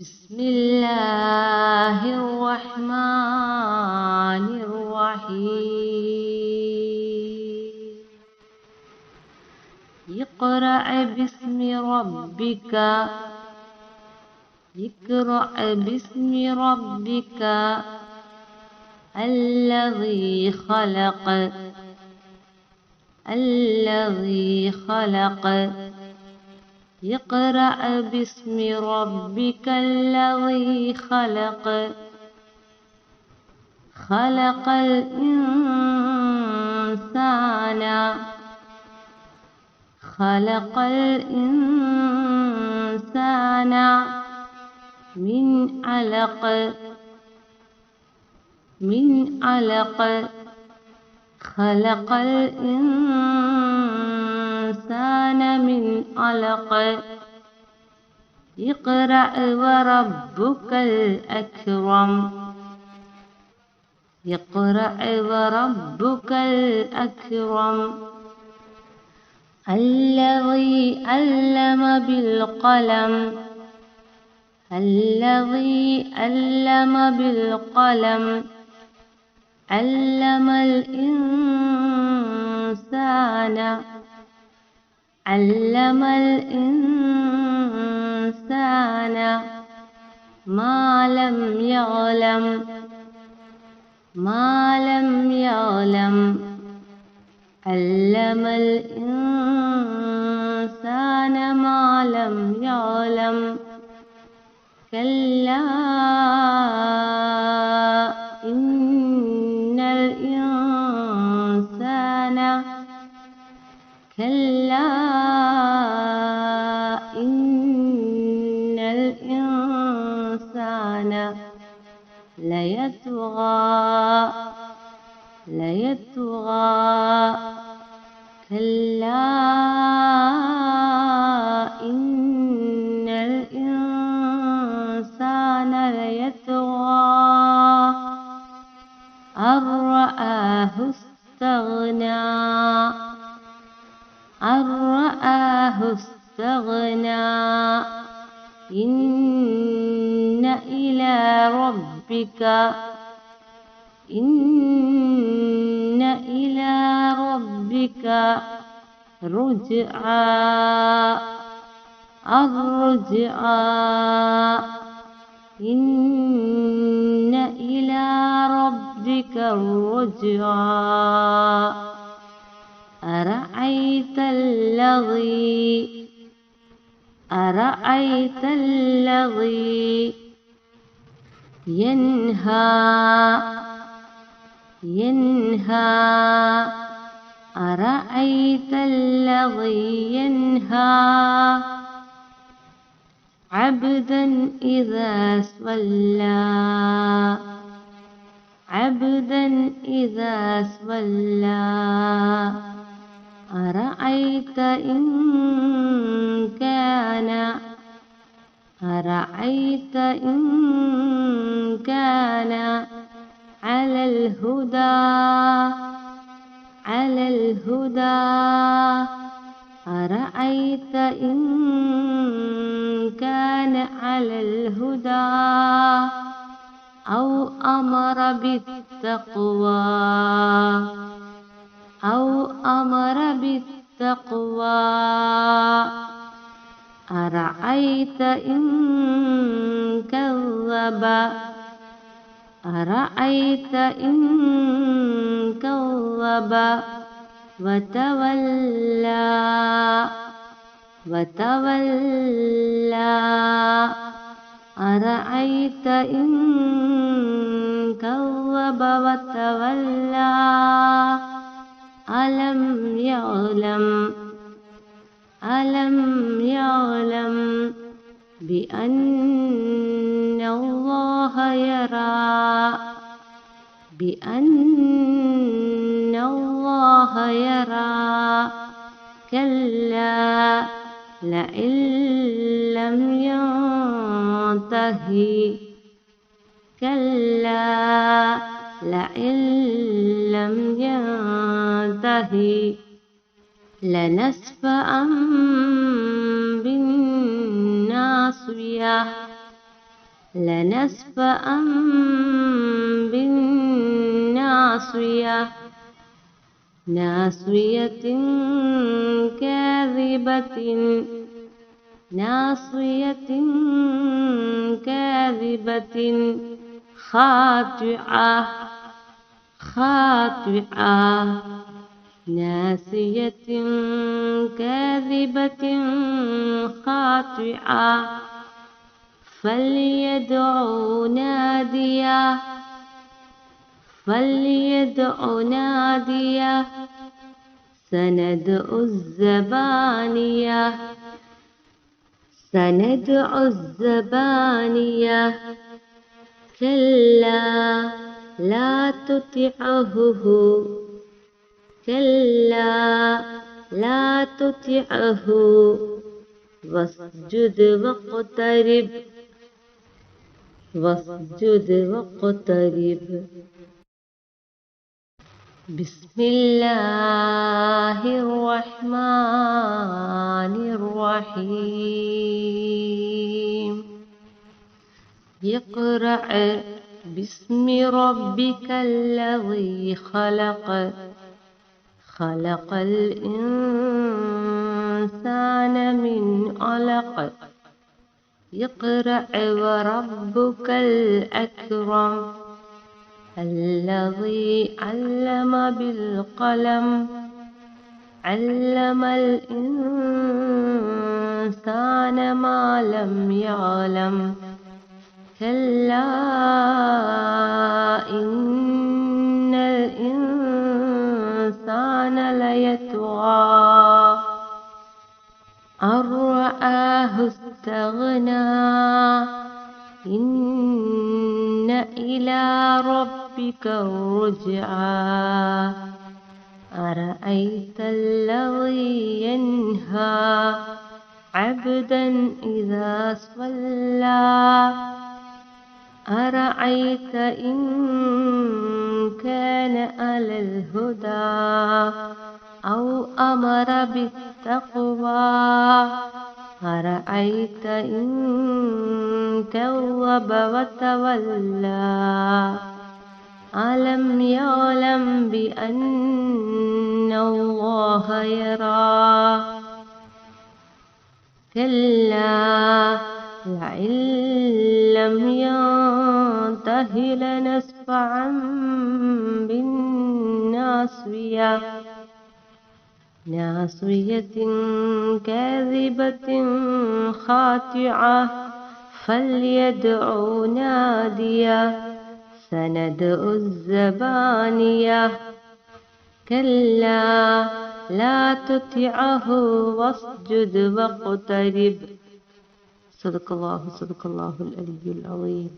بسم الله الرحمن الرحيم اقرأ باسم ربك الذي خلق اقرأ باسم ربك الذي خلق الإنسان من علق خلق الإنسان من علق اقرأ وربك الأكرم الذي علم بالقلم علم الإنسان ما لم يعلم علم الإنسان ما لم يعلم كلا إن الإنسان ليطغى كلا إن الإنسان ليطغى أن رآه استغنى إن إلى ربك الرجعى إن إلى ربك الرجعى أرأيت الذي ينهى أرأيت الذي ينهى عبدا إذا صلى أرأيت إن كان على الهدى أرأيت إن كان على الهدى أو أمر بالتقوى أرأيت إن كذب وتولى أرأيت إن كذب وتولى ألم يعلم بأن الله يرى كلا لئن لم ينته لنسفعا بالناصية لنسفعا بالناصية ناصية كاذبة ناصية كاذبة خاطئة خاطئة ناسية كاذبة خاطئة فليدع ناديه فليدع ناديه سندع الزبانية سندع الزبانية كلا لا تطعه كلا لا تطعه واسجد واقترب واسجد واقترب بسم الله الرحمن الرحيم اقرأ باسم ربك الذي خلق خلق الإنسان من علق اقرأ وربك الأكرم الذي علم بالقلم علم الإنسان ما لم يعلم كلا إن الإنسان ليطغى أن رآه استغنى إن إلى ربك الرجعى أرأيت الذي ينهى عبدا إذا صلى أرأيت إن كان على الهدى أو أمر بالتقوى أرأيت إن كذب وتولى ألم يعلم بأن الله يرى كلا لئن لم ينته لنسفعا بالناصية ناصية كاذبة خاطئة فليدع ناديه سندع الزبانية كلا لا تطعه واسجد واقترب صدق الله العلي العظيم.